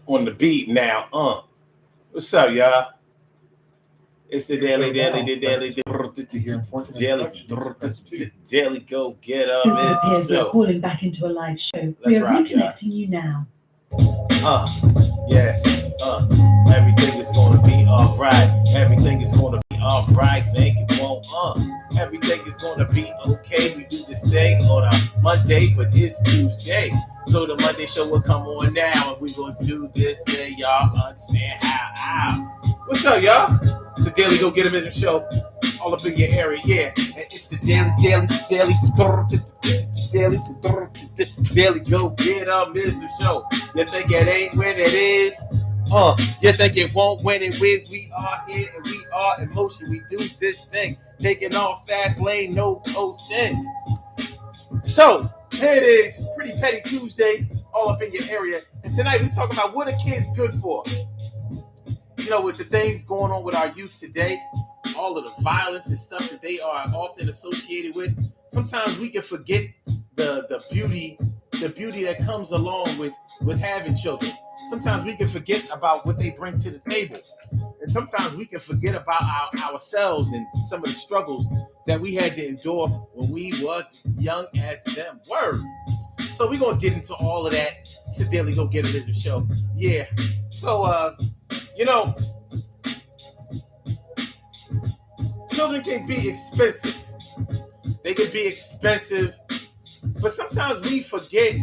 on the beat now. What's up, y'all? It's the daily, daily go get up. It appears we're So calling back into a live show. let's We are rock, y'all. reconnecting you now. Yes. Everything is gonna be alright. Everything is gonna be alright. Thank you. Well, everything is gonna be okay. We do this thing on a Monday, but it's Tuesday. So the Monday show will come on now, and we gonna do this thing. Y'all understand how? What's up, y'all? It's the Daily Go Get a Business show, all up in your area, yeah. And it's the daily Go Get a Business show. You think it ain't when it is? You think it won't when it whiz? We are here and we are in motion. We do this thing, taking off fast lane, no coasting. So here it is, Pretty Petty Tuesday, all up in your area. And tonight we talking about what are kids good for? You know, with the things going on with our youth today, all of the violence and stuff that they are often associated with, sometimes we can forget the beauty that comes along with having children. Sometimes we can forget about what they bring to the table. And sometimes we can forget about ourselves and some of the struggles that we had to endure when we were young as them were. So we're going to get into all of that. It's the Daily Go Get a Business show. Yeah. So, you know, children can be expensive. They can be expensive. But sometimes we forget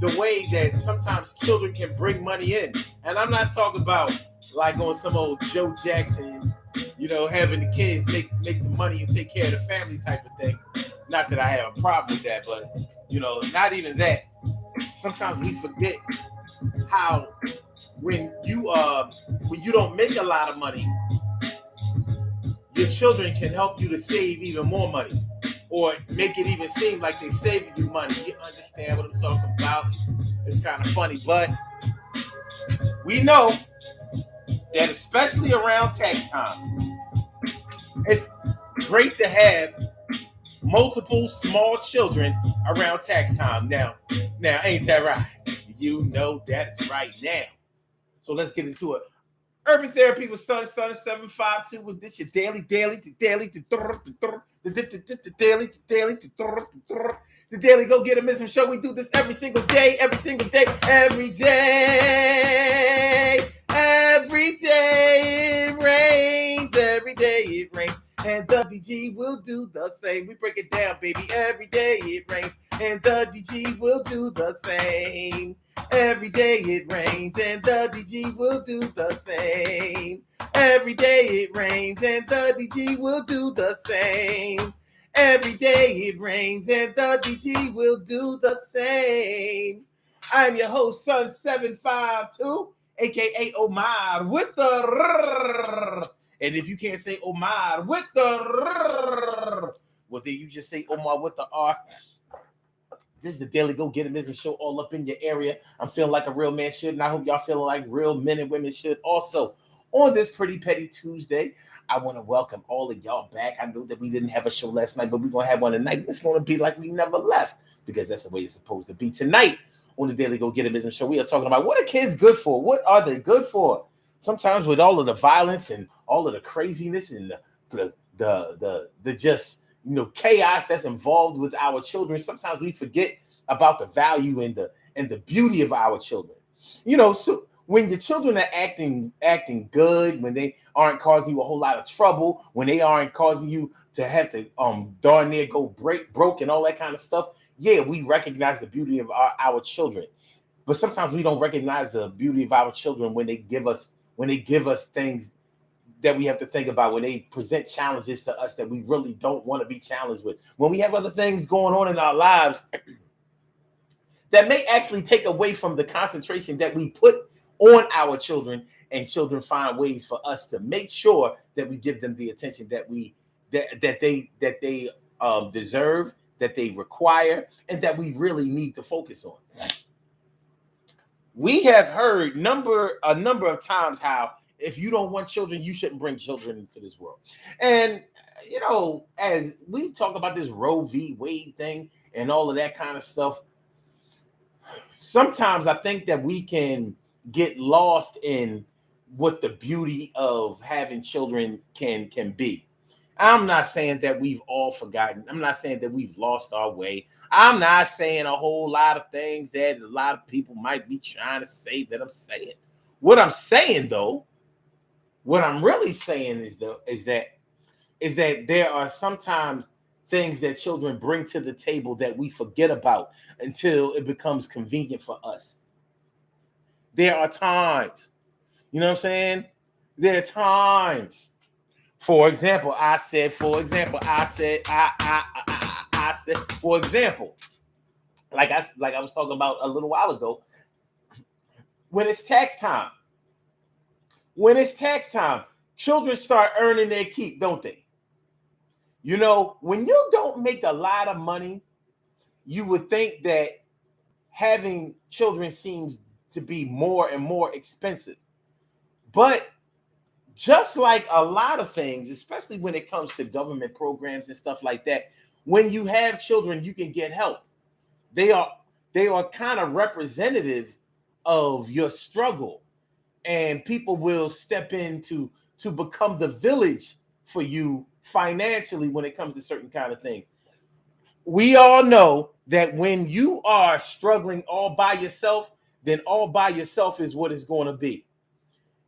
the way that sometimes children can bring money in. And I'm not talking about like on some old Joe Jackson, you know, having the kids make the money and take care of the family type of thing. Not that I have a problem with that, but, you know, not even that. Sometimes we forget how when you don't make a lot of money, your children can help you to save even more money. Or make it even seem like they're saving you money. You understand what I'm talking about? It's kind of funny, but we know that especially around tax time, it's great to have multiple small children around tax time. Now, ain't that right? You know that's right now. So let's get into it. Urban Therapy with Sun 752 with this your daily, the daily Go Get a Business show. We do this every single day, every day it rains, every day it rains. And the DG will do the same. We break it down, baby. Every day it rains, and the DG will do the same. Every day it rains, and the DG will do the same. Every day it rains, and the DG will do the same. Every day it rains, and the DG will do the same. I'm your host, Sun 752, aka Omar, with the. And if you can't say Omar with the, well, then you just say Omar with the R. This is the Daily Go Get a Business show, all up in your area. I'm feeling like a real man should, and I hope y'all feeling like real men and women should. Also, on this Pretty Petty Tuesday, I want to welcome all of y'all back. I know that we didn't have a show last night, but we're going to have one tonight. It's going to be like we never left, because that's the way it's supposed to be. Tonight, on the Daily Go Get a Business show, we are talking about what are kids good for? What are they good for? Sometimes with all of the violence and all of the craziness and the just, you know, chaos that's involved with our children, sometimes we forget about the value and the beauty of our children. You know, so when your children are acting good, when they aren't causing you a whole lot of trouble, when they aren't causing you to have to darn near go broke and all that kind of stuff, yeah, we recognize the beauty of our children. But sometimes we don't recognize the beauty of our children when they give us things that we have to think about, when they present challenges to us that we really don't want to be challenged with. When we have other things going on in our lives that may actually take away from the concentration that we put on our children, and children find ways for us to make sure that we give them the attention that they deserve, that they require, and that we really need to focus on. We have heard a number of times how if you don't want children, you shouldn't bring children into this world. And, you know, as we talk about this Roe v. Wade thing and all of that kind of stuff, sometimes I think that we can get lost in what the beauty of having children can be. I'm not saying that we've all forgotten. I'm not saying that we've lost our way. I'm not saying a whole lot of things that a lot of people might be trying to say that I'm saying. What I'm saying though, what I'm really saying is that there are sometimes things that children bring to the table that we forget about until it becomes convenient for us. There are times, you know what I'm saying? There are times. For example, I said, for example, like I was talking about a little while ago, when it's tax time, children start earning their keep, don't they? You know, when you don't make a lot of money, you would think that having children seems to be more and more expensive. But just like a lot of things, especially when it comes to government programs and stuff like that, when you have children, you can get help. They are kind of representative of your struggle, and people will step in to become the village for you financially when it comes to certain kind of things. We all know that when you are struggling all by yourself, then all by yourself is what it's going to be.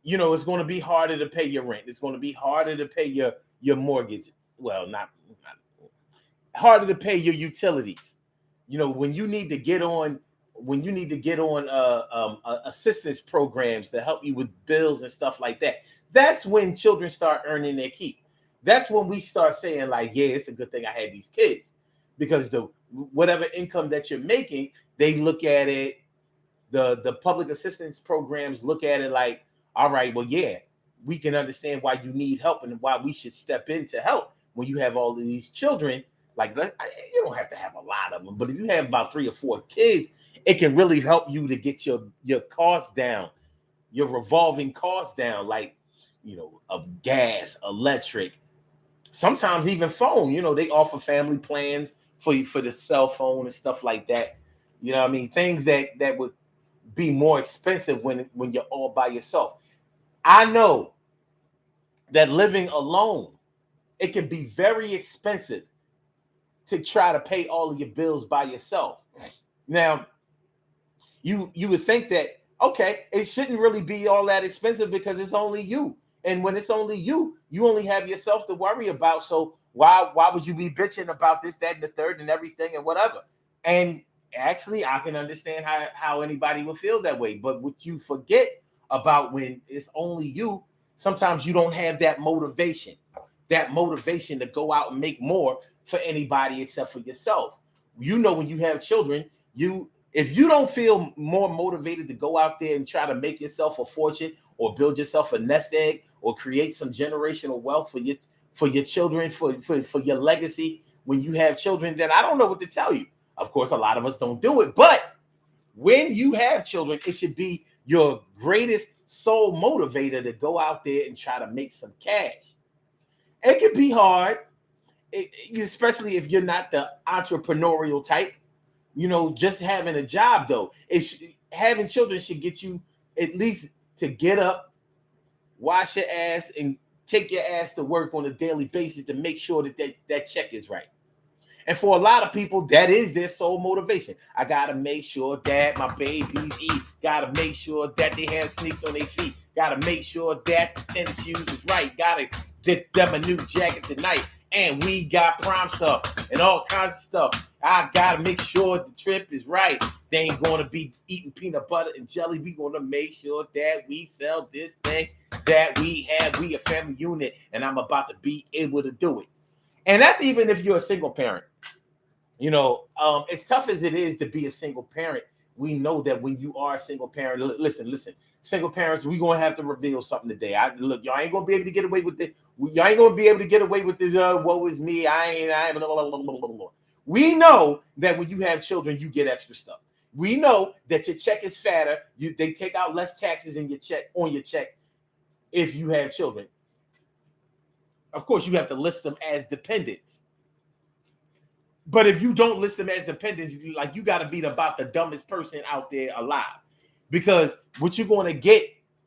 You know, it's going to be harder to pay your rent. It's going to be harder to pay your mortgage. Well, not harder to pay your utilities. You know, when you need to get on assistance programs to help you with bills and stuff like that. That's when children start earning their keep. That's when we start saying like, yeah, it's a good thing I had these kids, because the whatever income that you're making, they look at it. The public assistance programs look at it like, all right, well, yeah, we can understand why you need help and why we should step in to help when you have all of these children. Like, you don't have to have a lot of them, but if you have about 3 or 4 kids, it can really help you to get your costs down, your revolving costs down, like, you know, of gas, electric, sometimes even phone. You know, they offer family plans for the cell phone and stuff like that. You know what I mean? Things that would be more expensive when you're all by yourself. I know that living alone, it can be very expensive to try to pay all of your bills by yourself. Now, you would think that, okay, it shouldn't really be all that expensive because it's only you. And when it's only you, you only have yourself to worry about. So why would you be bitching about this, that, and the third and everything and whatever? And actually, I can understand how anybody would feel that way. But what you forget about when it's only you, sometimes you don't have that motivation to go out and make more for anybody except for yourself. You know, when you have children, if you don't feel more motivated to go out there and try to make yourself a fortune or build yourself a nest egg or create some generational wealth for your children, for your legacy when you have children, then I don't know what to tell you. Of course, a lot of us don't do it, but when you have children, it should be your greatest sole motivator to go out there and try to make some cash. It can be hard, especially if you're not the entrepreneurial type. You know, just having a job though, having children should get you at least to get up, wash your ass, and take your ass to work on a daily basis to make sure that check is right. And for a lot of people, that is their sole motivation. I gotta make sure that my babies eat. Gotta make sure that they have sneaks on their feet. Gotta make sure that the tennis shoes is right. Gotta get them a new jacket tonight. And we got prom stuff and all kinds of stuff. I gotta make sure the trip is right. They ain't gonna be eating peanut butter and jelly. We gonna make sure that we sell this thing that we a family unit, and I'm about to be able to do it. And that's even if you're a single parent. You know, as tough as it is to be a single parent, we know that when you are a single parent, listen, single parents, we're gonna have to reveal something today. Look, y'all ain't gonna be able to get away with it. Y'all ain't gonna be able to get away with this. Woe is me. I ain't. Blah, blah, blah, blah, blah, blah. We know that when you have children, you get extra stuff. We know that your check is fatter. They take out less taxes in your check if you have children. Of course, you have to list them as dependents. But if you don't list them as dependents, like, you got to be about the dumbest person out there alive, because what you're going to get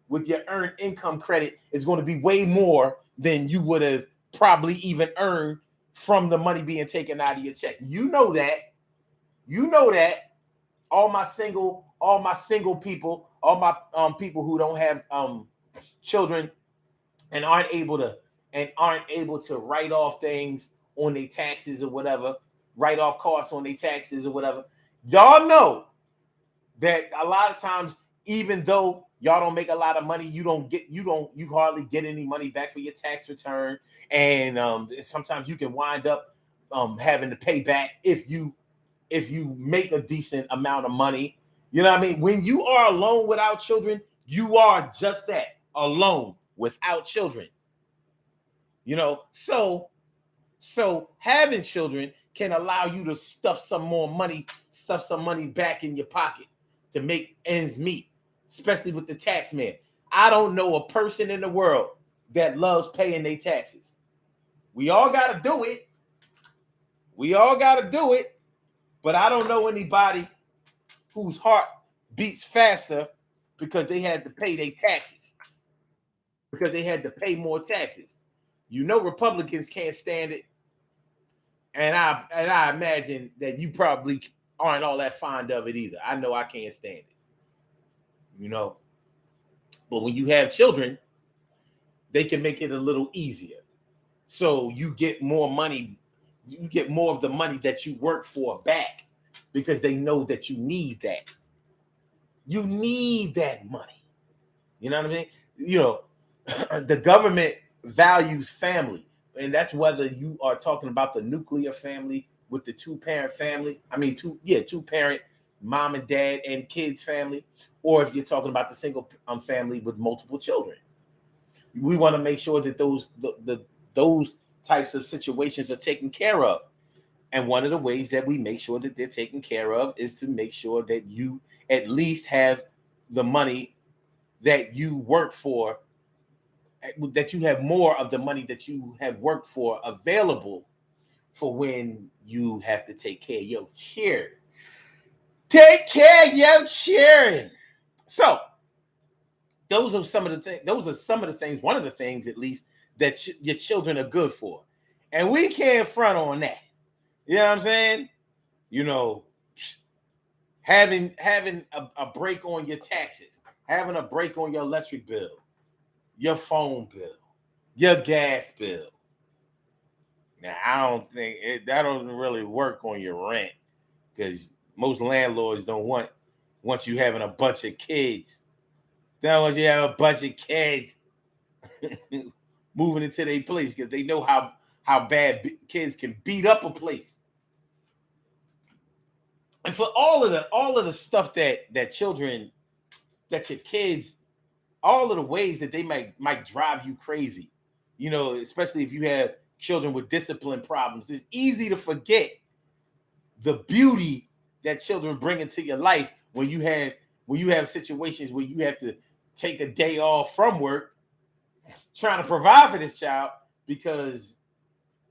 with your earned income credit is going to be way more than you would have probably even earned from the money being taken out of your check. You know that. You know that. All my single people, all my people who don't have children and aren't able to write off things on their taxes or whatever, write off costs on their taxes or whatever. Y'all know that a lot of times, even though y'all don't make a lot of money, you hardly get any money back for your tax return, and sometimes you can wind up having to pay back if you make a decent amount of money. You know what I mean? When you are alone without children, you are just that, alone without children. You know, so having children can allow you to stuff some money back in your pocket to make ends meet, especially with the tax man. I don't know a person in the world that loves paying their taxes. We all got to do it. But I don't know anybody whose heart beats faster because they had to pay their taxes, because they had to pay more taxes. You know, Republicans can't stand it. And I imagine that you probably aren't all that fond of it either. I know I can't stand it. You know, but when you have children, they can make it a little easier. So you get more money, you get more of the money that you work for back, because they know that you need that. You need that money. You know what I mean? You know, the government values family, and that's whether you are talking about the nuclear family with the two-parent family. I mean, two-parent, mom and dad and kids family, or if you're talking about the single family with multiple children. We want to make sure that those types of situations are taken care of. And one of the ways that we make sure that they're taken care of is to make sure that you at least have the money that you work for, that you have more of the money that you have worked for available for when you have to take care of your children. Take care of your children. So those are some of the things. One of the things, at least, that your children are good for, and we can't front on that. You know what I'm saying? You know, having a break on your taxes, having a break on your electric bill, your phone bill, your gas bill. Now, I don't think that doesn't really work on your rent, because most landlords don't want you having a bunch of kids. They don't want you to have a bunch of kids moving into their place, because they know how bad kids can beat up a place. And for all of the stuff that your kids, all of the ways that they might drive you crazy, you know, especially if you have children with discipline problems, it's easy to forget the beauty that children bring into your life when you have situations where you have to take a day off from work trying to provide for this child because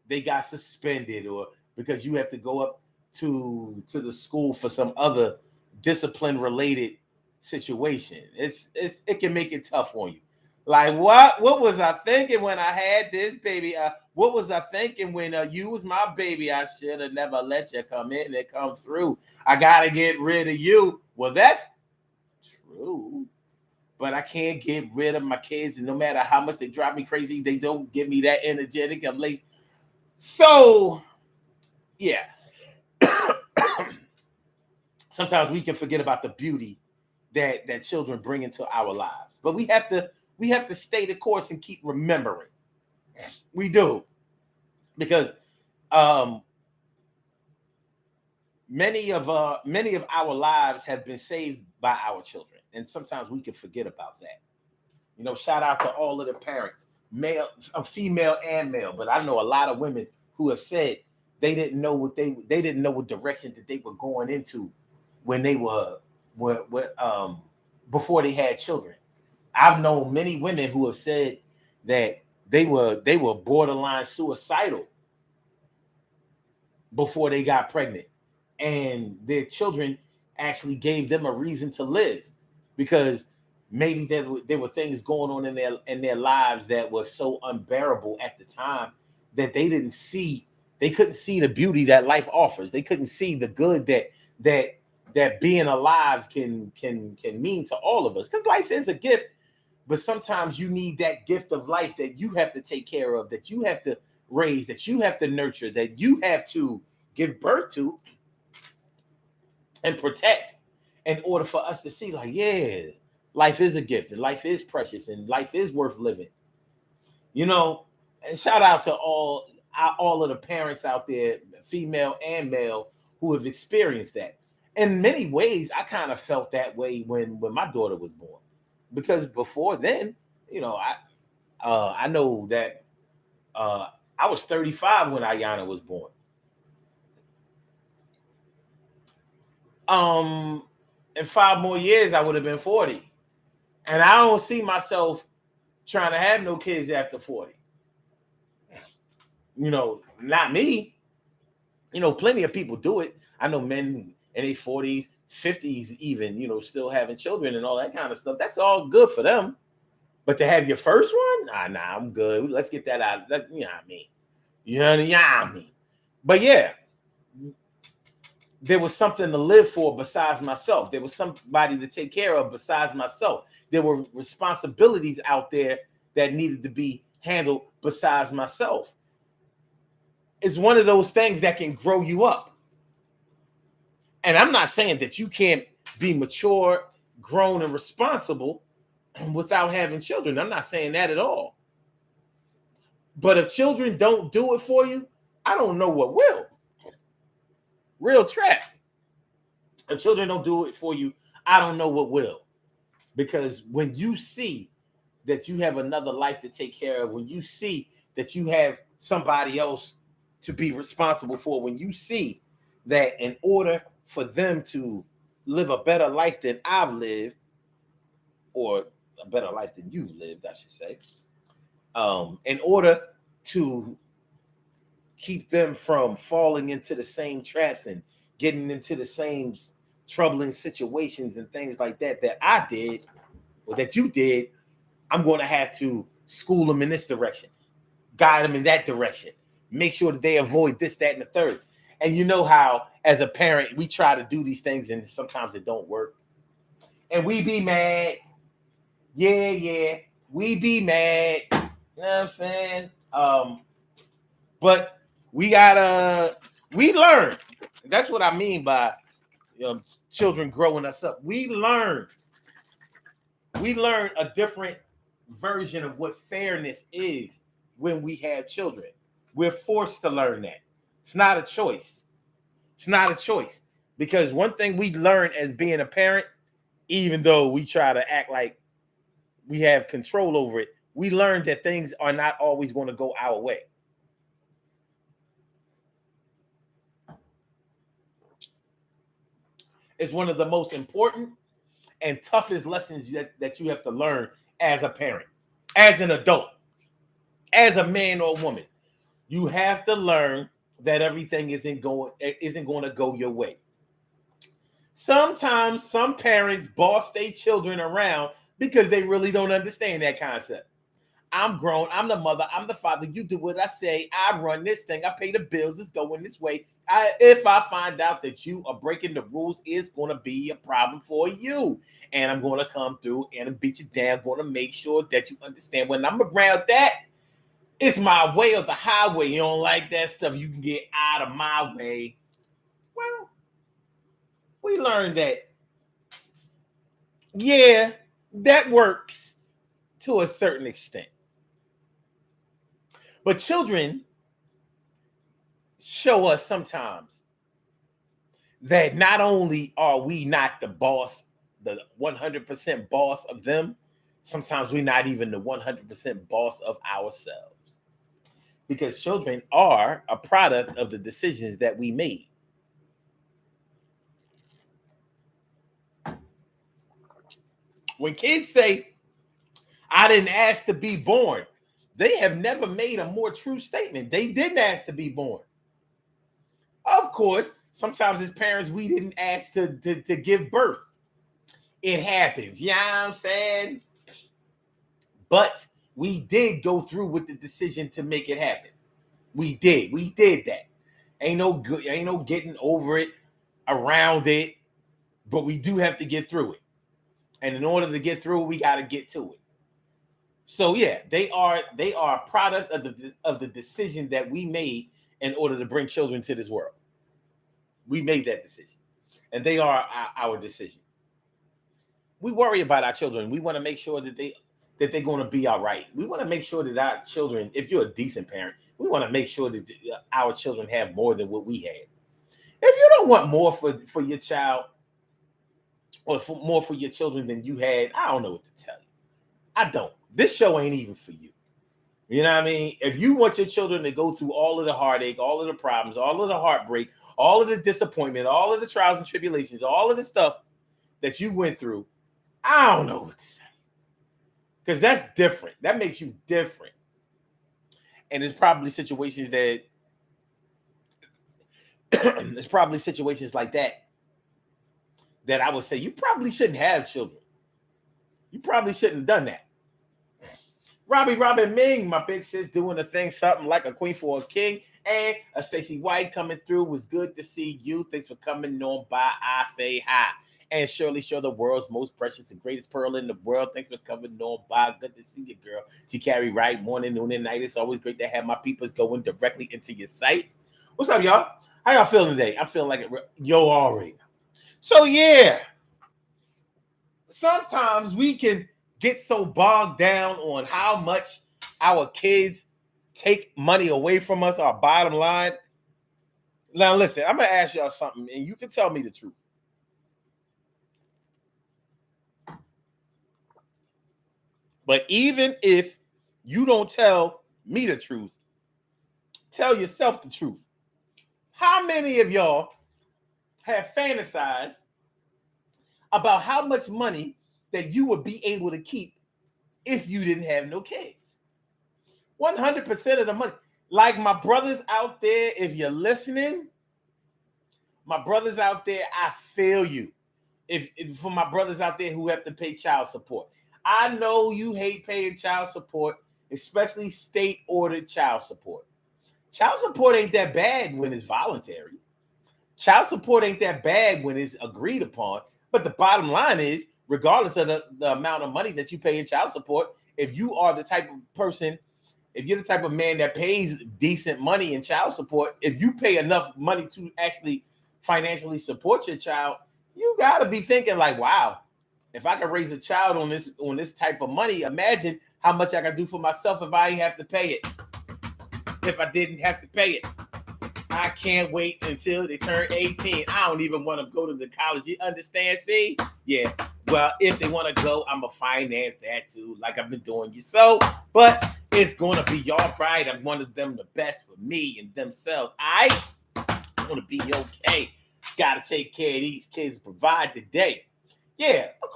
they got suspended, or because you have to go up to the school for some other discipline related situation. It can make it tough on you. Like, what was I thinking when I had this baby? What was I thinking when you was my baby? I should have never let you come in and come through. I gotta get rid of you. Well, that's true, but I can't get rid of my kids, and no matter how much they drive me crazy, they don't get me that energetic. I'm late. So, yeah. Sometimes we can forget about the beauty that children bring into our lives, but we have to stay the course and keep remembering. We do, because many of our lives have been saved by our children, and sometimes we can forget about that. You know, shout out to all of the parents, male, female, and male. But I know a lot of women who have said they didn't know what direction that they were going into when they were before they had children. I've known many women who have said that they were borderline suicidal before they got pregnant, and their children actually gave them a reason to live. because maybe there were things going on in their lives that was so unbearable at the time that they couldn't see the beauty that life offers. They couldn't see the good that being alive can mean to all of us, because life is a gift. But sometimes you need that gift of life that you have to take care of, that you have to raise, that you have to nurture, that you have to give birth to and protect, in order for us to see, like, yeah, life is a gift and life is precious and life is worth living. You know, and shout out to all of the parents out there, female and male, who have experienced that. In many ways, I kind of felt that way when my daughter was born, because before then, you know, I know that I was 35 when Ayana was born. In 5 more years, I would have been 40, and I don't see myself trying to have no kids after 40. You know, not me. You know, plenty of people do it. I know men in their 40s, 50s, even, you know, still having children and all that kind of stuff. That's all good for them. But to have your first one, nah, I'm good. Let's get that out. You know what I mean? You know what I mean? But yeah, there was something to live for besides myself. There was somebody to take care of besides myself. There were responsibilities out there that needed to be handled besides myself. It's one of those things that can grow you up. And I'm not saying that you can't be mature, grown, and responsible without having children. I'm not saying that at all. But if children don't do it for you, I don't know what will. Real trap. If children don't do it for you, I don't know what will. Because when you see that you have another life to take care of, when you see that you have somebody else to be responsible for, when you see that in order for them to live a better life than I've lived, or a better life than you've lived, I should say, in order to keep them from falling into the same traps and getting into the same troubling situations and things like that I did, or that you did, I'm going to have to school them in this direction, guide them in that direction, make sure that they avoid this, that, and the third. And you know how, as a parent, we try to do these things and sometimes it don't work. And we be mad. Yeah. We be mad. You know what I'm saying? But we learn. That's what I mean by children growing us up. We learn a different version of what fairness is when we have children. We're forced to learn that. It's not a choice. It's not a choice. Because one thing we learn as being a parent, even though we try to act like we have control over it, we learned that things are not always going to go our way. It's one of the most important and toughest lessons that you have to learn as a parent, as an adult, as a man or woman. You have to learn that everything isn't going to go your way. Sometimes some parents boss their children around because they really don't understand that concept. I'm grown. I'm the mother. I'm the father. You do what I say. I run this thing. I pay the bills. Let's go in this way. If I find out that you are breaking the rules, it's going to be a problem for you. And I'm going to come through and beat you down. I'm going to make sure that you understand when I'm around that, it's my way or the highway. You don't like that stuff, you can get out of my way. Well, we learned that, yeah, that works to a certain extent. But children show us sometimes that not only are we not the boss, the 100% boss of them, sometimes we're not even the 100% boss of ourselves. Because children are a product of the decisions that we made. When kids say, I didn't ask to be born, they have never made a more true statement. They didn't ask to be born. Of course, sometimes as parents, we didn't ask to give birth. It happens. You know what I'm saying? But we did go through with the decision to make it happen. We did. We did that. Ain't no good. Ain't no getting over it, around it. But we do have to get through it. And in order to get through it, we got to get to it. So yeah, they are a product of the decision that we made in order to bring children to this world. We made that decision, and they are our decision. We worry about our children. We want to make sure that they're going to be all right. We want to make sure that our children, if you're a decent parent, we want to make sure that our children have more than what we had. If you don't want more for your child or more for your children than you had, I don't know what to tell you. I don't. This show ain't even for you. You know what I mean? If you want your children to go through all of the heartache, all of the problems, all of the heartbreak, all of the disappointment, all of the trials and tribulations, all of the stuff that you went through, I don't know what to say. Because that's different. That makes you different. And there's probably situations that there's probably situations like that I would say you probably shouldn't have children. You probably shouldn't have done that. Robbie Robin Ming, my big sis, doing a thing, something like a queen for a king. And a Stacey White coming through. Was good to see you. Thanks for coming on by. I say hi. And Shirley Show, the world's most precious and greatest pearl in the world. Thanks for coming on by. Good to see you, girl. T. Carrie Wright, morning, noon, and night. It's always great to have my peoples going directly into your site. What's up, y'all? How y'all feeling today? I'm feeling like it. Yo, already. So, yeah. Sometimes we can get so bogged down on how much our kids take money away from us, our bottom line. Now, listen, I'm going to ask y'all something, and you can tell me the truth. But even if you don't tell me the truth, tell yourself the truth. How many of y'all have fantasized about how much money that you would be able to keep if you didn't have no kids? 100% of the money. Like my brothers out there, if you're listening, my brothers out there, I feel you. If for my brothers out there who have to pay child support, I know you hate paying child support, especially state-ordered child support. Child support ain't that bad when it's voluntary. Child support ain't that bad when it's agreed upon. But the bottom line is, regardless of the amount of money that you pay in child support, if you are the type of person, if you're the type of man that pays decent money in child support, if you pay enough money to actually financially support your child, you got to be thinking like, wow, if I could raise a child on this type of money, imagine how much I could do for myself if I didn't have to pay it. If I didn't have to pay it. I can't wait until they turn 18. I don't even want to go to the college. You understand? See? Yeah. Well, if they want to go, I'm going to finance that too, like I've been doing you so. But it's going to be all right. I'm one of them the best for me and themselves. I'm going to be okay. Got to take care of these kids, provide the day. Yeah, of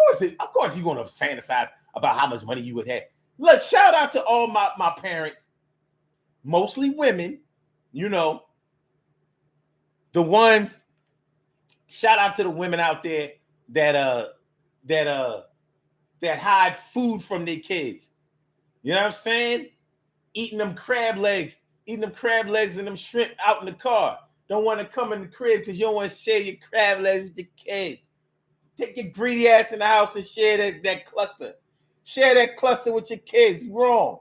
course you're going to fantasize about how much money you would have. Look, shout out to all my parents, mostly women, you know, the ones, shout out to the women out there that hide food from their kids. You know what I'm saying? Eating them crab legs and them shrimp out in the car. Don't want to come in the crib because you don't want to share your crab legs with your kids. Take your greedy ass in the house and share that cluster. Share that cluster with your kids. You're wrong.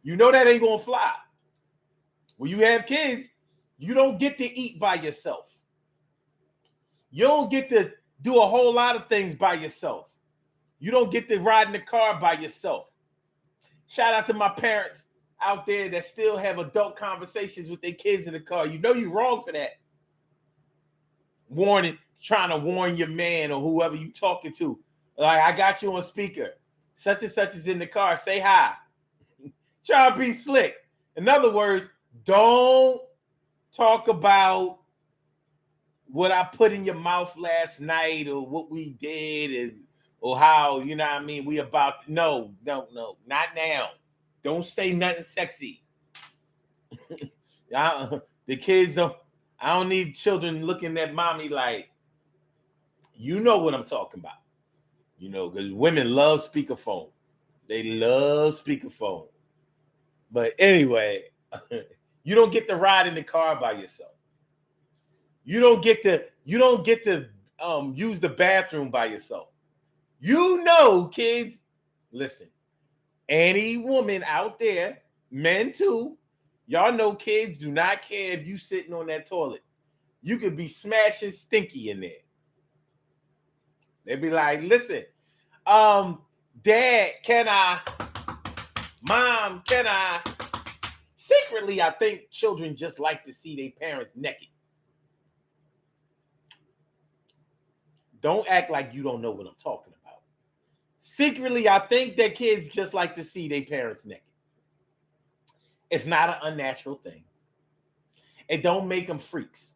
You know that ain't gonna fly. When you have kids, you don't get to eat by yourself. You don't get to do a whole lot of things by yourself. You don't get to ride in the car by yourself. Shout out to my parents out there that still have adult conversations with their kids in the car. You know you're wrong for that. Trying to warn your man or whoever you talking to. Like, I got you on speaker. Such and such is in the car. Say hi. Try to be slick. In other words, don't talk about what I put in your mouth last night or what we did or how, you know what I mean, no, not now. Don't say nothing sexy. The kids don't. I don't need children looking at mommy like, you know what I'm talking about. Because women love speakerphone. They love speakerphone. But anyway, you don't get to ride in the car by yourself. You don't get to use the bathroom by yourself. Kids, listen. Any woman out there, men too, y'all know kids do not care if you sitting on that toilet. You could be smashing stinky in there. They'd be like, listen, Dad, can I? Mom, can I? Secretly, I think children just like to see their parents naked. Don't act like you don't know what I'm talking about. Secretly, I think that kids just like to see their parents naked. It's not an unnatural thing. It don't make them freaks.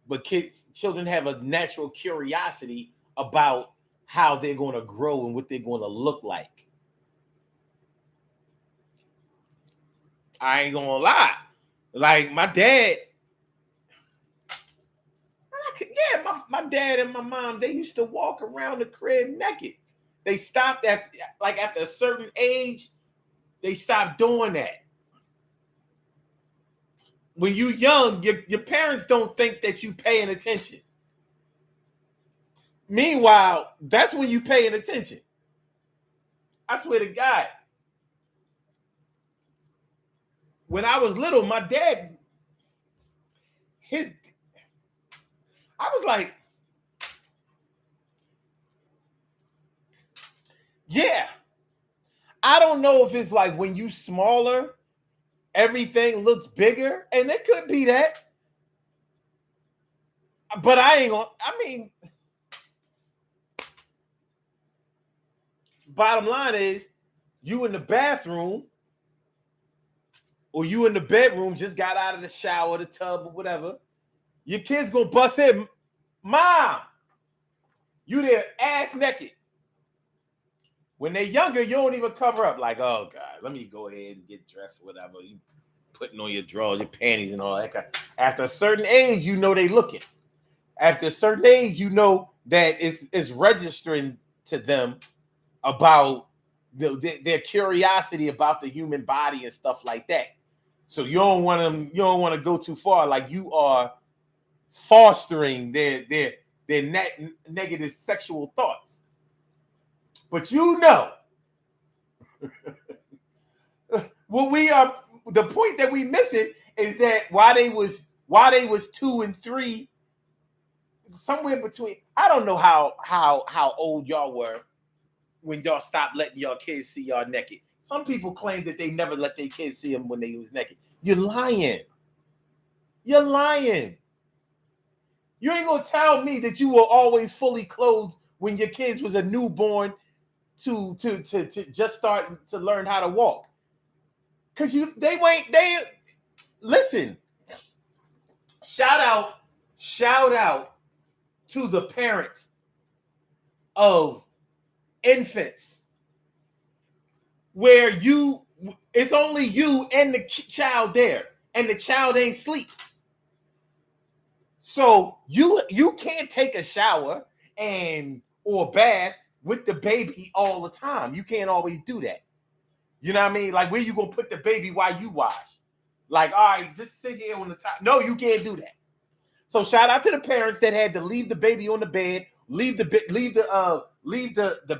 But children have a natural curiosity about how they're going to grow and what they're going to look like. I ain't going to lie. Like my dad, my dad and my mom, they used to walk around the crib naked. They stopped after a certain age, they stopped doing that. When you're young, your parents don't think that you paying attention. Meanwhile, that's when you paying attention. I swear to God. When I was little, my dad, I was like, yeah. I don't know if it's like when you smaller, everything looks bigger, and it could be that. But bottom line is, you in the bathroom or you in the bedroom, just got out of the shower, the tub, or whatever. Your kid's gonna bust in, Mom, you there ass naked. When they're younger, you don't even cover up. Like, oh God, let me go ahead and get dressed, whatever. You putting on your drawers, your panties, and all that. After a certain age, you know they looking. After a certain age, you know that it's registering to them about their curiosity about the human body and stuff like that. So you don't want to go too far. Like you are fostering their negative sexual thoughts. But what we are, the point that we miss it is that while they was 2 and 3, somewhere between, I don't know how old y'all were when y'all stopped letting y'all kids see y'all naked. Some people claim that they never let their kids see them when they was naked. You're lying. You're lying. You ain't gonna tell me that you were always fully clothed when your kids was a newborn to just start to learn how to walk. Cause they listen. Shout out to the parents of infants where it's only you and the child there, and the child ain't sleep. So you can't take a shower or bath with the baby all the time. You can't always do that. You know what I mean? Like, where you gonna put the baby while you wash? Like, all right, just sit here on the top. No, you can't do that. So shout out to the parents that had to leave the baby on the bed, leave the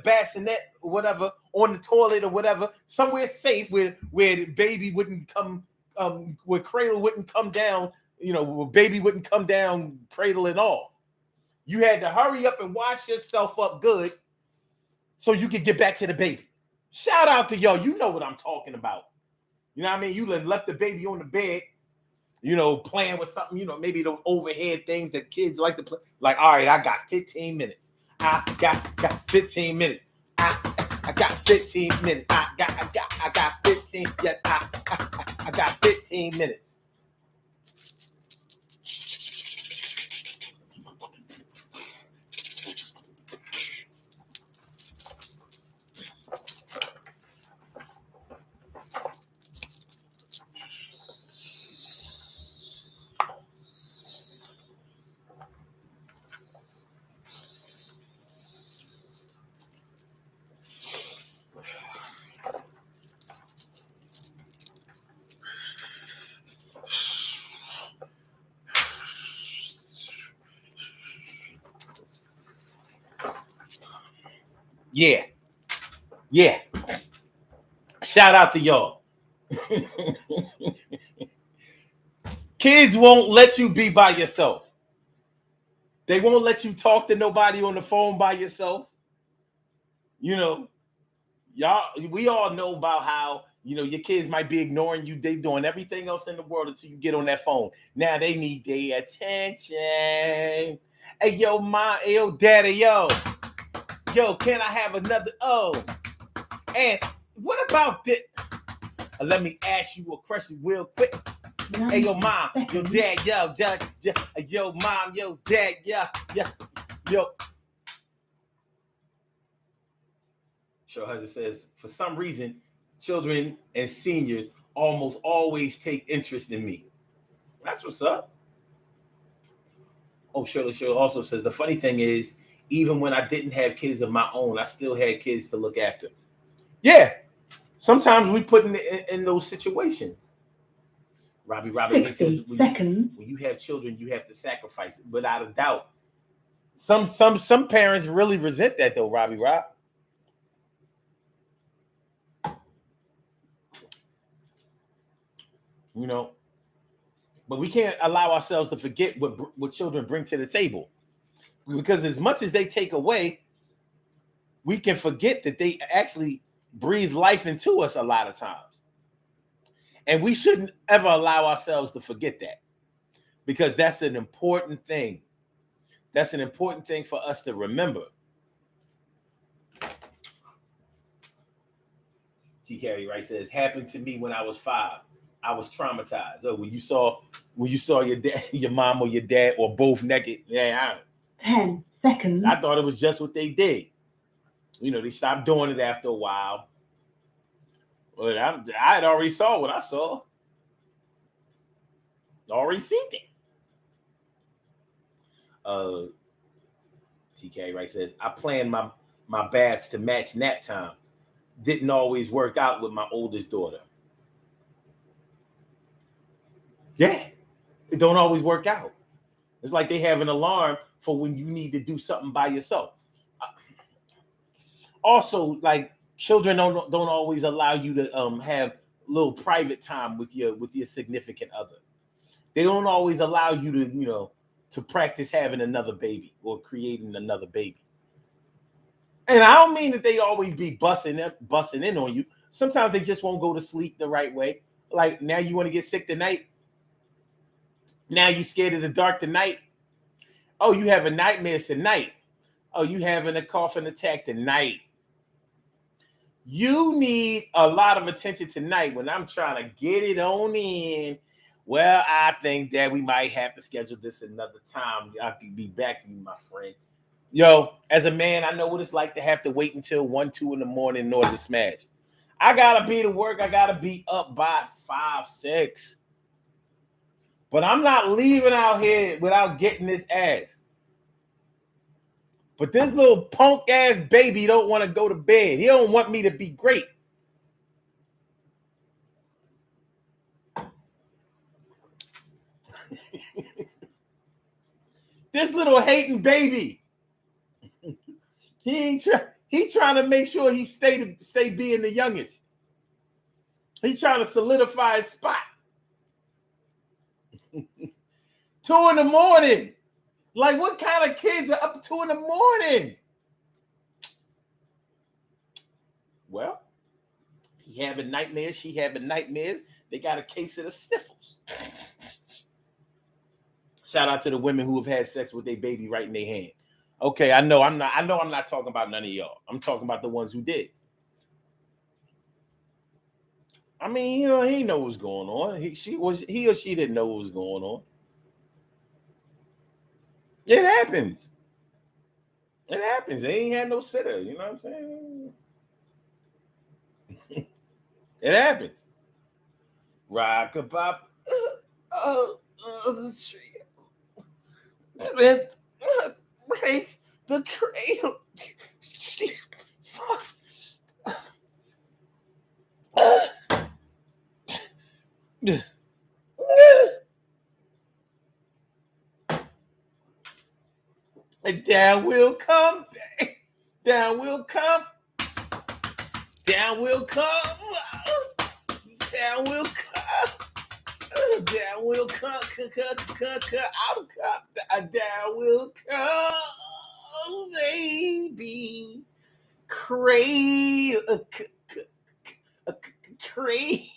bassinet or whatever on the toilet or whatever, somewhere safe where the baby wouldn't come, where cradle wouldn't come down. Where baby wouldn't come down, cradle and all. You had to hurry up and wash yourself up good so you could get back to the baby. Shout out to y'all. You know what I'm talking about. You know what I mean? You left the baby on the bed, playing with something, maybe the overhead things that kids like to play. Like, all right, I got 15 minutes. I got 15 minutes. I got 15 minutes. I got 15. Yes, I got 15 minutes. Yeah. Yeah. Shout out to y'all. Kids won't let you be by yourself. They won't let you talk to nobody on the phone by yourself. You know, y'all, we all know about how, your kids might be ignoring you. They doing everything else in the world until you get on that phone. Now they need their attention. Hey, yo, mom, hey, yo, daddy, yo, can I have another? Oh, and what about this? Let me ask you a question real quick. Hey, yo, mom, yo, dad, yo, mom, yo, dad, yo. Show Husband says, for some reason, children and seniors almost always take interest in me. That's what's up. Oh, Shirley Show also says, the funny thing is, even when I didn't have kids of my own, I still had kids to look after. Yeah, sometimes we put in those situations. Robbie Robin says, when you have children, you have to sacrifice it, without a doubt. Some parents really resent that though, Robbie Rob. But we can't allow ourselves to forget what children bring to the table, because as much as they take away, we can forget that they actually breathe life into us a lot of times, and we shouldn't ever allow ourselves to forget that, because that's an important thing. That's an important thing for us to remember. T. Carey Wright says, happened to me when I was 5. I was traumatized. Oh, when you saw your dad, your mom or your dad or both naked, 10 seconds. I thought it was just what they did. They stopped doing it after a while. But I had already saw what I saw. Already seen it. TK Wright says, I planned my baths to match nap time. Didn't always work out with my oldest daughter. Yeah, it don't always work out. It's like they have an alarm for when you need to do something by yourself. Also, like, children don't always allow you to have little private time with your significant other. They don't always allow you to practice having another baby or creating another baby. And I don't mean that they always be busting in on you. Sometimes they just won't go to sleep the right way. Like, now you want to get sick tonight. Now you scared of the dark tonight. Oh, you having nightmares tonight. Oh, you having a coughing attack tonight. You need a lot of attention tonight when I'm trying to get it on in. Well, I think that we might have to schedule this another time. I can be back to you, my friend. Yo, as a man, I know what it's like to have to wait until 1, 2 in the morning in order to smash. I gotta be to work. I gotta be up by 5, 6. But I'm not leaving out here without getting this ass. But this little punk ass baby don't want to go to bed. He don't want me to be great. This little hating baby. He trying to make sure he stay being the youngest. He's trying to solidify his spot. 2 in the morning. Like, what kind of kids are up 2 in the morning? Well, he having nightmares. She having nightmares. They got a case of the sniffles. Shout out to the women who have had sex with their baby right in their hand. Okay, I know I'm not talking about none of y'all. I'm talking about the ones who did. I mean, he know what's going on. He or she didn't know what was going on. It happens. It happens. They ain't had no sitter. You know what I'm saying? It happens. Rock a bop. The street. It breaks the cradle. Fuck. And down will come back. Down will come. Down will come. Down will come. Down will come. Down will come, baby. Cray. Cray.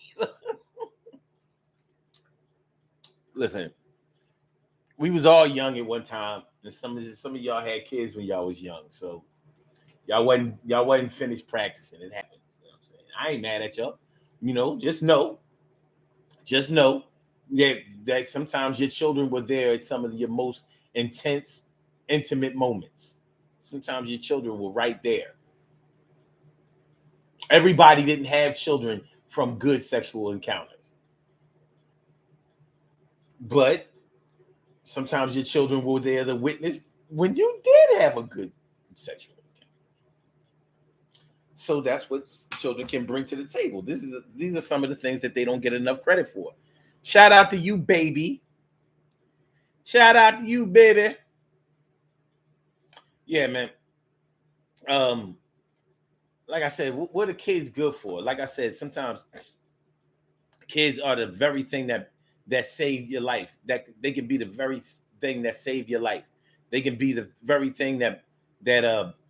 Listen, we was all young at one time, and some of y'all had kids when y'all was young, so y'all wasn't finished practicing. It happens. You know what I'm saying? I ain't mad at y'all. Just know that sometimes your children were there at some of your most intense, intimate moments. Sometimes your children were right there. Everybody didn't have children from good sexual encounters, but sometimes your children were there to witness when you did have a good sexual encounter. So that's what children can bring to the table. These are some of the things that they don't get enough credit for. Shout out to you, baby. Shout out to you, baby. Yeah, man. Like I said, what are kids good for? Like I said, sometimes kids are the very thing that saved your life. That they can be the very thing that saved your life. They can be the very thing that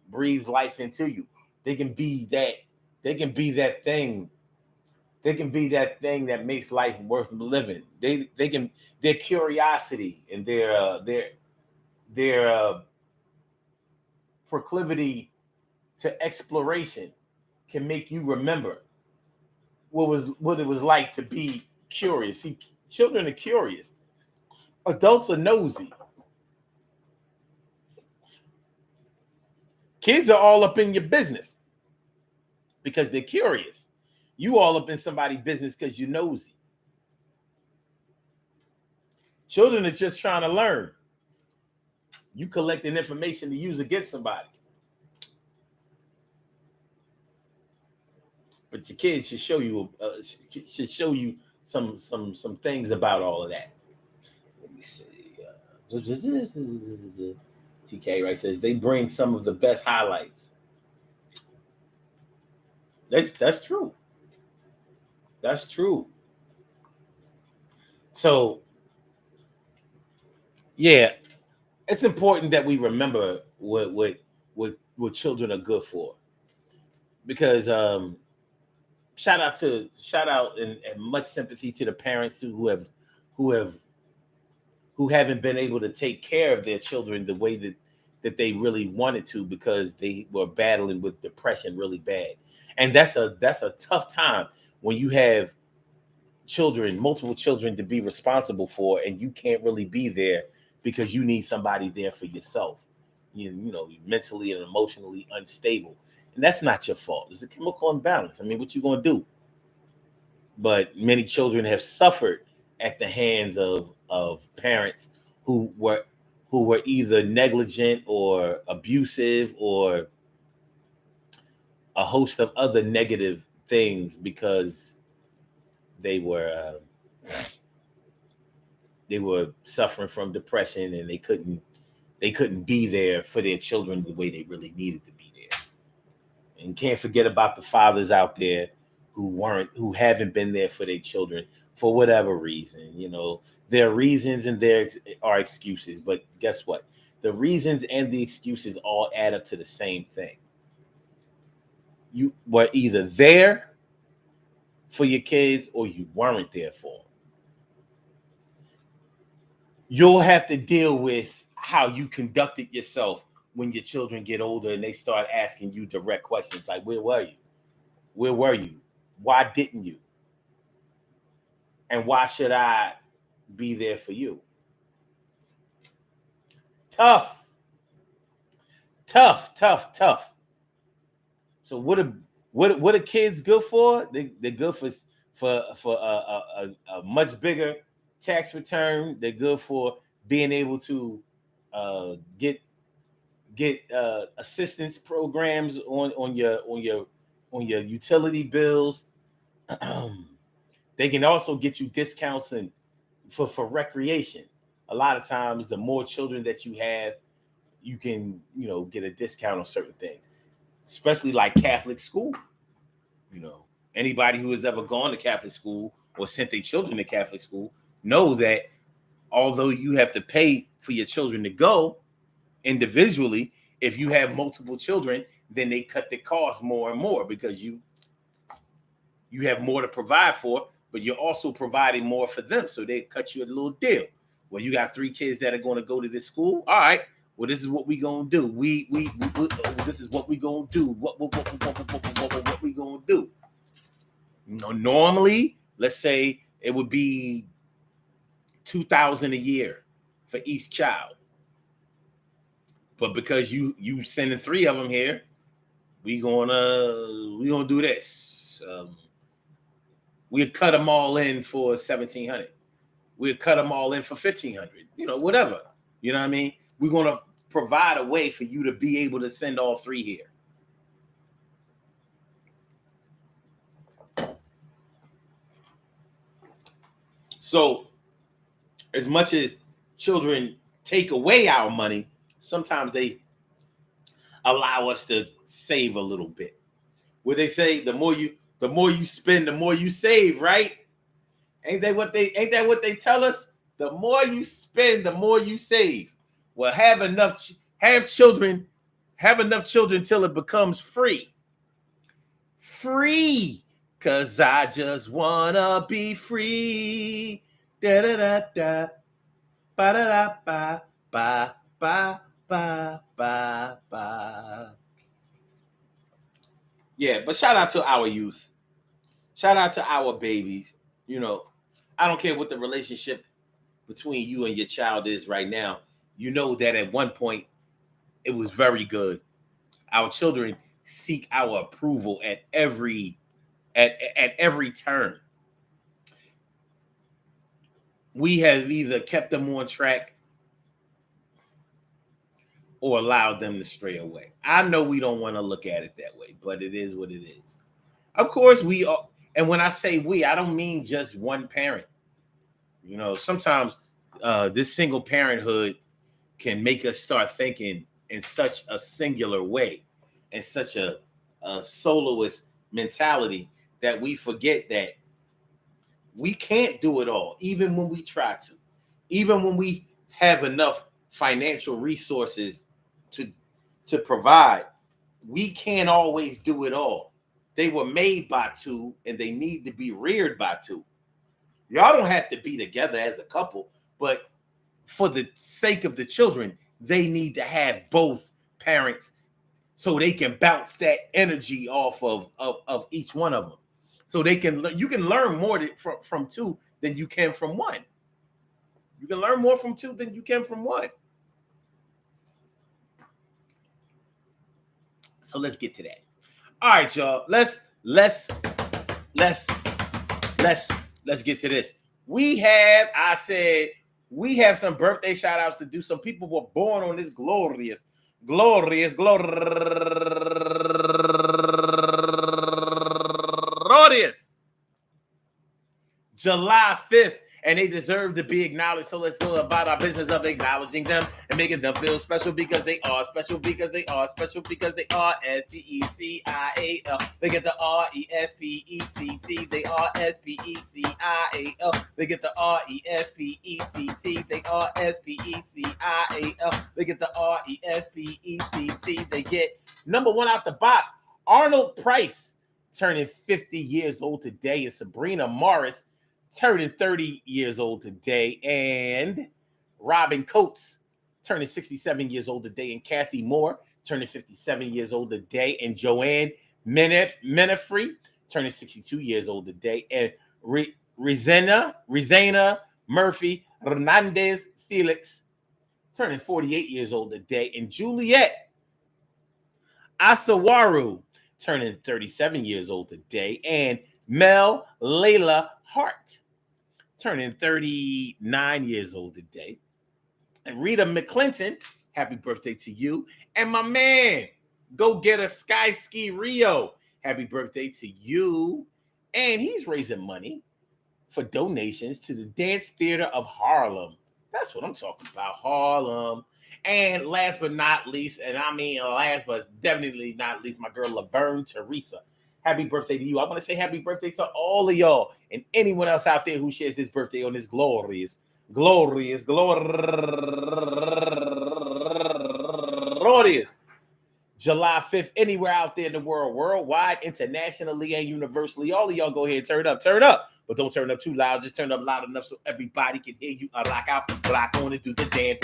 breathes life into you. They can be that. They can be that thing. They can be that thing that makes life worth living. They can their curiosity and their proclivity to exploration can make you remember what it was like to be curious. See, children are curious. Adults are nosy. Kids are all up in your business because they're curious. You all up in somebody's business because you're nosy. Children are just trying to learn. You collecting information to use against somebody. But your kids should show you some things about all of that. Let me see. TK right says they bring some of the best highlights. That's true. That's true. So yeah, it's important that we remember what children are good for. Because shout out and much sympathy to the parents who have who haven't been able to take care of their children the way that they really wanted to because they were battling with depression really bad. And that's a tough time when you have multiple children to be responsible for, and you can't really be there because you need somebody there for yourself. You're mentally and emotionally unstable. And that's not your fault. It's a chemical imbalance. I mean, what you gonna do? But many children have suffered at the hands of parents who were either negligent or abusive or a host of other negative things because they were suffering from depression and they couldn't be there for their children the way they really needed to be there. And can't forget about the fathers out there who haven't been there for their children for whatever reason. There are reasons and there are excuses, but guess what? The reasons and the excuses all add up to the same thing. You were either there for your kids or you weren't there for them. You'll have to deal with how you conducted yourself when your children get older and they start asking you direct questions like, where were you? Where were you? Why didn't you? And why should I be there for you? Tough. So what are kids good for? They're good for a much bigger tax return. They're good for being able to get assistance programs on your utility bills. They can also get you discounts for recreation. A lot of times, the more children that you have, you can get a discount on certain things. especially like Catholic school. You know, anybody who has ever gone to Catholic school or sent their children to Catholic school know that although you have to pay for your children to go individually, if you have multiple children, then they cut the cost more and more because you have more to provide for, but you're also providing more for them. So they cut you a little deal. Well, you got 3 kids that are going to go to this school. All right. Well, this is what we gonna do. We this is what we gonna do. What we gonna do? You know, normally, let's say it would be $2,000 a year for each child. But because you sending 3 of them here, we gonna do this. We'll cut them all in for 1,700. We'll cut them all in for 1,500. You know, whatever. You know what I mean? We're gonna provide a way for you to be able to send all 3 here. So, as much as children take away our money, sometimes they allow us to save a little bit. Where they say the more you spend, the more you save, right? Ain't that what they tell us? The more you spend, the more you save. Well, have enough children till it becomes free. Free, cause I just wanna be free. Da da da da, ba da da ba ba ba ba ba ba. Yeah, but shout out to our youth. Shout out to our babies. You know, I don't care what the relationship between you and your child is right now. You know that at one point it was very good. Our children seek our approval at every turn. We have either kept them on track or allowed them to stray away. I know we don't want to look at it that way, but it is what it is. Of course, we are, and when I say we, I don't mean just one parent. You know, sometimes this single parenthood can make us start thinking in such a singular way, and such a soloist mentality that we forget that we can't do it all, even when we try to, even when we have enough financial resources to provide. We can't always do it all. They were made by 2 and they need to be reared by 2. Y'all don't have to be together as a couple, but for the sake of the children, they need to have both parents so they can bounce that energy off of each one of them. So you can learn more from 2 than you can from 1. You can learn more from 2 than you can from 1. So let's get to that. All right, y'all. Let's get to this. We have some birthday shout outs to do. Some people were born on this glorious July 5th, and they deserve to be acknowledged. So let's go about our business of acknowledging them and making them feel special because they are special, because they are special, because they are SPECIAL. They get the RESPECT. They are SPECIAL. They get the RESPECT. They are SPECIAL. They get the RESPECT. They get number 1 out the box. Arnold Price turning 50 years old today, and Sabrina Morris turning 30 years old today, and Robin Coates turning 67 years old today, and Kathy Moore turning 57 years old today, and Joanne Menefree turning 62 years old today, and Rizana Murphy Hernandez Felix turning 48 years old today, and Juliet Asawaru turning 37 years old today, and Mel Layla Hart turning 39 years old today. And Rita McClinton, happy birthday to you. And my man, Go Getter Sky Ski Rio, happy birthday to you. And he's raising money for donations to the Dance Theater of Harlem. That's what I'm talking about, Harlem. And last but not least, and I mean last but definitely not least, my girl Laverne Teresa. Happy birthday to you. I want to say happy birthday to all of y'all and anyone else out there who shares this birthday on this glorious July 5th, anywhere out there in the world, worldwide, internationally, and universally. All of y'all go ahead, turn up. But don't turn up too loud. Just turn up loud enough so everybody can hear you. Rock out, rock on it, do the damn,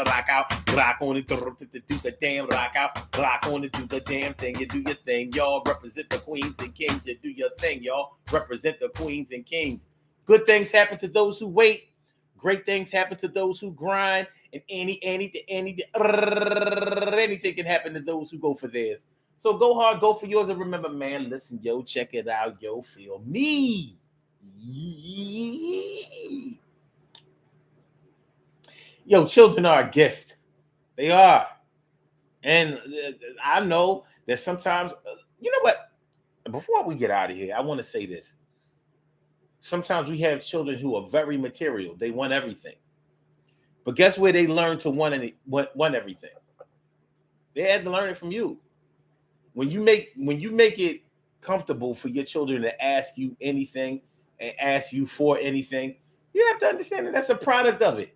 rock out, rock on it, do the damn, rock out, rock on it, do the damn thing. You do your thing, y'all. Represent the queens and kings. You do your thing, y'all. Represent the queens and kings. Good things happen to those who wait. Great things happen to those who grind. And anything can happen to those who go for theirs. So go hard, go for yours. And remember, man, listen, yo, check it out. Yo, feel me. Yo, children are a gift. They are. And I know that sometimes, you know what? Before we get out of here, I want to say this. Sometimes we have children who are very material. They want everything. But guess where they learn to want everything? They had to learn it from you. When you make it comfortable for your children to ask you anything and ask you for anything, you have to understand that that's a product of it.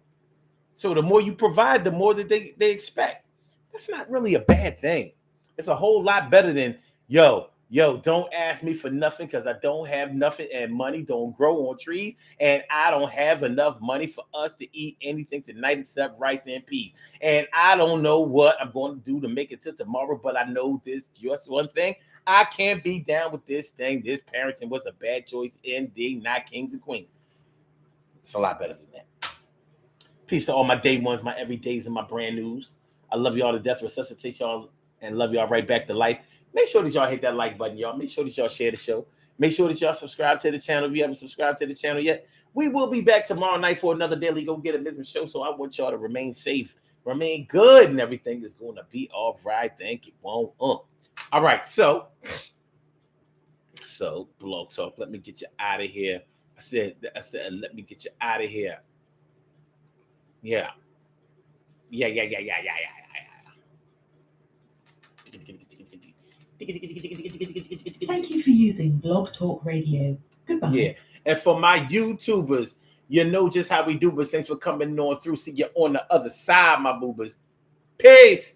So the more you provide, the more that they expect. That's not really a bad thing. It's a whole lot better than, yo, don't ask me for nothing because I don't have nothing and money don't grow on trees and I don't have enough money for us to eat anything tonight except rice and peas. And I don't know what I'm going to do to make it to tomorrow, but I know this just one thing. I can't be down with this thing. This parenting was a bad choice. Indeed, not kings and queens. It's a lot better than that. Peace to all my day ones, my everydays, and my brand news. I love y'all to death, resuscitate y'all, and love y'all right back to life. Make sure that y'all hit that like button, y'all. Make sure that y'all share the show. Make sure that y'all subscribe to the channel if you haven't subscribed to the channel yet. We will be back tomorrow night for another Daily Go Get a Business show. So I want y'all to remain safe, remain good, and everything is going to be all right. Thank you. All right. So Blog Talk, let me get you out of here. I said, let me get you out of here. Yeah. Thank you for using Blog Talk Radio. Goodbye. Yeah. And for my YouTubers, you know just how we do, but thanks for coming on through. See you on the other side, my boobers. Peace.